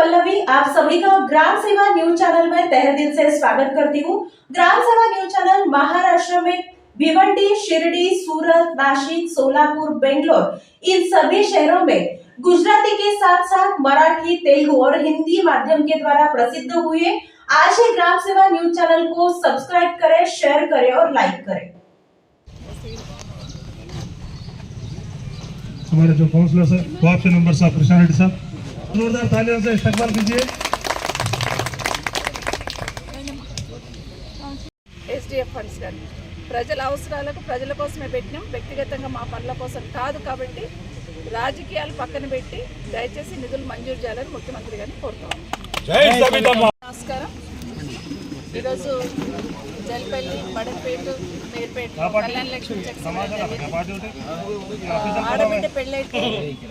पल्लवी, आप सभी का ग्राम सेवा न्यूज चैनल में तहे दिल से स्वागत करती हूँ। ग्राम सेवा न्यूज चैनल महाराष्ट्र में भिवंडी, शिरडी, सूरत, नासिक, सोलापुर, बेंगलोर इन सभी शहरों में गुजराती के साथ साथ मराठी, तेलुगु और हिंदी माध्यम के द्वारा प्रसिद्ध हुए। आज ही ग्राम सेवा न्यूज चैनल को सब्सक्राइब करें, शेयर करें और लाइक करें। हमारे जो काउंसलर सर, कोऑप्शन मेंबर साहब, कृष्णा रेड्डी साहब, जोरदार तालियों से इस्तकबाल कीजिए। SDF ఫండ్స్ కానీ ప్రజల అవసరాలకు ప్రజల కోసమే పెట్టినాం, వ్యక్తిగతంగా మా పనుల కోసం కాదు. కాబట్టి రాజకీయాలు పక్కన పెట్టి దయచేసి నిధులు మంజూరు చేయాలని ముఖ్యమంత్రి గారిని కోరుతున్నాం. నమస్కారం. ఈరోజు జల్పల్లి, బడపేట, నేర్పేట, కళ్యాణ లక్ష్మి ఆడబిడ్డ పెళ్ళైతే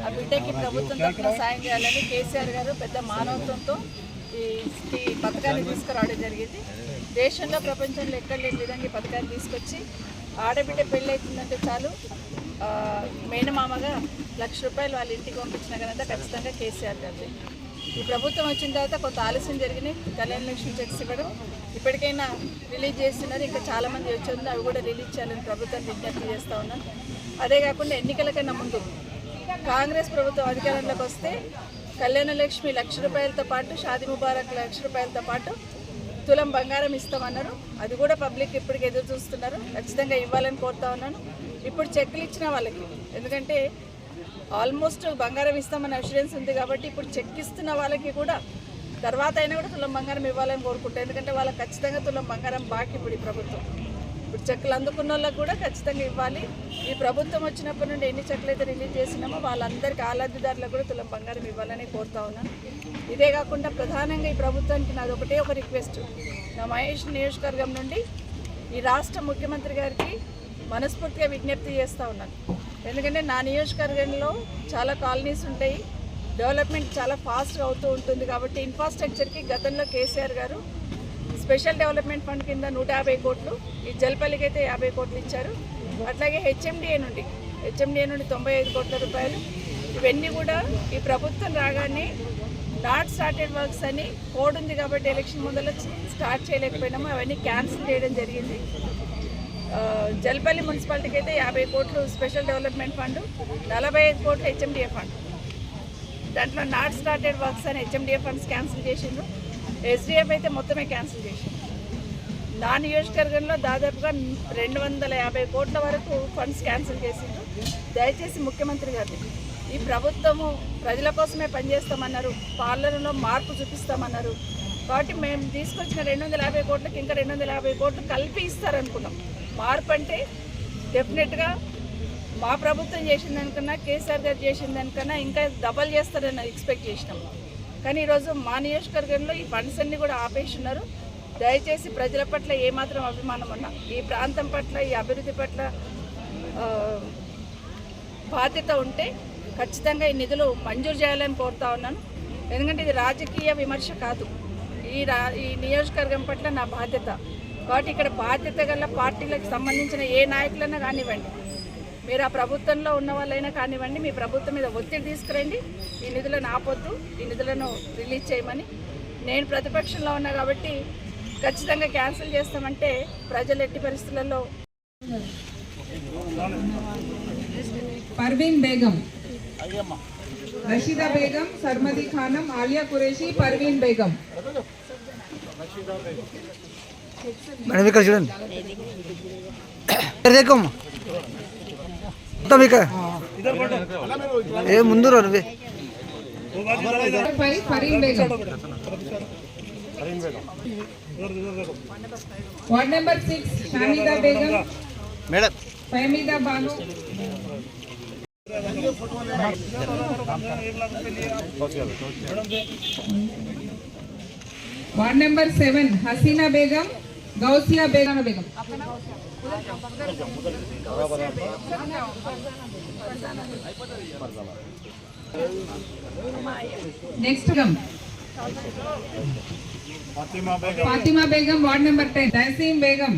ఆ బిడ్డకి ప్రభుత్వం తరఫున సాయం చేయాలని కేసీఆర్ గారు పెద్ద మానవత్వంతో ఈ పథకాన్ని తీసుకురావడం జరిగింది. దేశంలో ప్రపంచంలో ఎక్కడ లేని విధంగా ఈ పథకాన్ని తీసుకొచ్చి ఆడబిడ్డ పెళ్ళైతుందంటే చాలు మేనమామగా ₹1,00,000 వాళ్ళ ఇంటికి పంపించిన కనుక ఖచ్చితంగా కేసీఆర్ గారు. ఈ ప్రభుత్వం వచ్చిన తర్వాత కొంత ఆలస్యం జరిగినాయి. కళ్యాణ లక్ష్మి చెక్స్ ఇవ్వడం ఇప్పటికైనా రిలీజ్ చేస్తున్నారు. ఇంకా చాలామంది వచ్చి అవి కూడా రిలీజ్ చేయాలని ప్రభుత్వాన్ని విజ్ఞప్తి చేస్తూ ఉన్నాను. అదే కాకుండా ఎన్నికలకైనా ముందు కాంగ్రెస్ ప్రభుత్వం అధికారంలోకి వస్తే కళ్యాణ లక్ష్మి ₹1,00,000తో పాటు, షాదీ ముబారక్ ₹1,00,000తో పాటు తులం బంగారం ఇస్తామన్నారు. అది కూడా పబ్లిక్ ఇప్పటికి ఎదురు చూస్తున్నారు. ఖచ్చితంగా ఇవ్వాలని కోరుతా ఉన్నాను. ఇప్పుడు చెక్కులు ఇచ్చిన వాళ్ళకి, ఎందుకంటే ఆల్మోస్ట్ బంగారం ఇస్తామని అష్యూరెన్స్ ఉంది కాబట్టి ఇప్పుడు చెక్ ఇస్తున్న వాళ్ళకి కూడా తర్వాత అయినా కూడా తులం బంగారం ఇవ్వాలని కోరుకుంటారు. ఎందుకంటే వాళ్ళకి ఖచ్చితంగా తులం బంగారం బాకీ ఇప్పుడు ఈ ప్రభుత్వం. ఇప్పుడు చెక్కులు అందుకున్న వాళ్ళకి కూడా ఖచ్చితంగా ఇవ్వాలి. ఈ ప్రభుత్వం వచ్చినప్పటి నుండి ఎన్ని చెక్కులు అయితే రిలీజ్ చేసినామో వాళ్ళందరికీ ఆలబ్ధిదారులకు కూడా తులం బంగారం ఇవ్వాలని కోరుతా ఉన్నాను. ఇదే కాకుండా ప్రధానంగా ఈ ప్రభుత్వానికి నాది ఒకటే ఒక రిక్వెస్ట్. నా మహేష్ నియోజకవర్గం నుండి ఈ రాష్ట్ర ముఖ్యమంత్రి గారికి మనస్ఫూర్తిగా విజ్ఞప్తి చేస్తూ ఉన్నాను. ఎందుకంటే నా నియోజకవర్గంలో చాలా కాలనీస్ ఉంటాయి, డెవలప్మెంట్ చాలా ఫాస్ట్గా అవుతూ ఉంటుంది. కాబట్టి ఇన్ఫ్రాస్ట్రక్చర్కి గతంలో కేసీఆర్ గారు స్పెషల్ డెవలప్మెంట్ ఫండ్ కింద 150 కోట్లు, ఈ జల్పల్లికి అయితే 50 కోట్లు ఇచ్చారు. అట్లాగే హెచ్ఎండిఏ నుండి 95 కోట్ల రూపాయలు. ఇవన్నీ కూడా ఈ ప్రభుత్వం రాగానే నాట్ స్టార్టెడ్ వర్క్స్ అని కోడ్ ఉంది కాబట్టి ఎలక్షన్ ముందర స్టార్ట్ చేయలేకపోయినాము. అవన్నీ క్యాన్సిల్ చేయడం జరిగింది. జల్పల్లి మున్సిపాలిటీకి అయితే 50 కోట్లు స్పెషల్ డెవలప్మెంట్ ఫండ్, 45 కోట్లు హెచ్ఎండిఏ ఫండ్. దాంట్లో నాట్ స్టార్టెడ్ వర్క్స్ అని హెచ్ఎండిఏ ఫండ్స్ క్యాన్సిల్ చేసిండ్రు. SDF అయితే మొత్తమే క్యాన్సిల్ చేసిండ్రు. నా నియోజకవర్గంలో దాదాపుగా 250 కోట్ల వరకు ఫండ్స్ క్యాన్సిల్ చేసిండ్రు. దయచేసి ముఖ్యమంత్రి గారిని, ఈ ప్రభుత్వము ప్రజల కోసమే పనిచేస్తామన్నారు, పాలనలో మార్పు చూపిస్తామన్నారు. కాబట్టి మేము తీసుకొచ్చిన 250 కోట్లకి ఇంకా 250 కోట్లు కలిపి ఇస్తారనుకున్నాం. మార్పు అంటే డెఫినెట్గా మా ప్రభుత్వం చేసిన దానికన్నా, కేసీఆర్ గారు చేసిన దానికన్నా ఇంకా డబల్ చేస్తారని ఎక్స్పెక్ట్ చేసినాం. కానీ ఈరోజు మా నియోజకవర్గంలో ఈ ఫండ్స్ అన్నీ కూడా ఆపేస్తున్నారు. దయచేసి ప్రజల పట్ల ఏమాత్రం అభిమానం ఉన్నా, ఈ ప్రాంతం పట్ల, ఈ అభివృద్ధి పట్ల బాధ్యత ఉంటే ఖచ్చితంగా ఈ నిధులు మంజూరు చేయాలని కోరుతా ఉన్నాను. ఎందుకంటే ఇది రాజకీయ విమర్శ కాదు, ఈ నియోజకవర్గం పట్ల నా బాధ్యత. కాబట్టి ఇక్కడ బాధ్యత గల పార్టీలకు సంబంధించిన ఏ నాయకులైనా కానివ్వండి, మీరు ఆ ప్రభుత్వంలో ఉన్న వాళ్ళైనా కానివ్వండి, మీ ప్రభుత్వం మీద ఒత్తిడి తీసుకురండి. ఈ నిధులను ఆపొద్దు, ఈ నిధులను రిలీజ్ చేయమని. నేను ప్రతిపక్షంలో ఉన్నా కాబట్టి ఖచ్చితంగా క్యాన్సిల్ చేస్తామంటే ప్రజలు ఎట్టి పరిస్థితులలో. పర్వీన్ బేగం, రషీదా బేగం, సర్మది ఖానం, ఆలియా కురేషి, పర్వీన్ బేగం. మేడం ఇక్కడ చూడండి, ఏ ముందు నువ్వే. Fareen Begum, ward number 6 Shamida Begum, madam Fahmida Banu, ward number 7 Haseena Begum, Gausia Begum. Next Fatima Begum, ward number 10 Tahseem बेगम,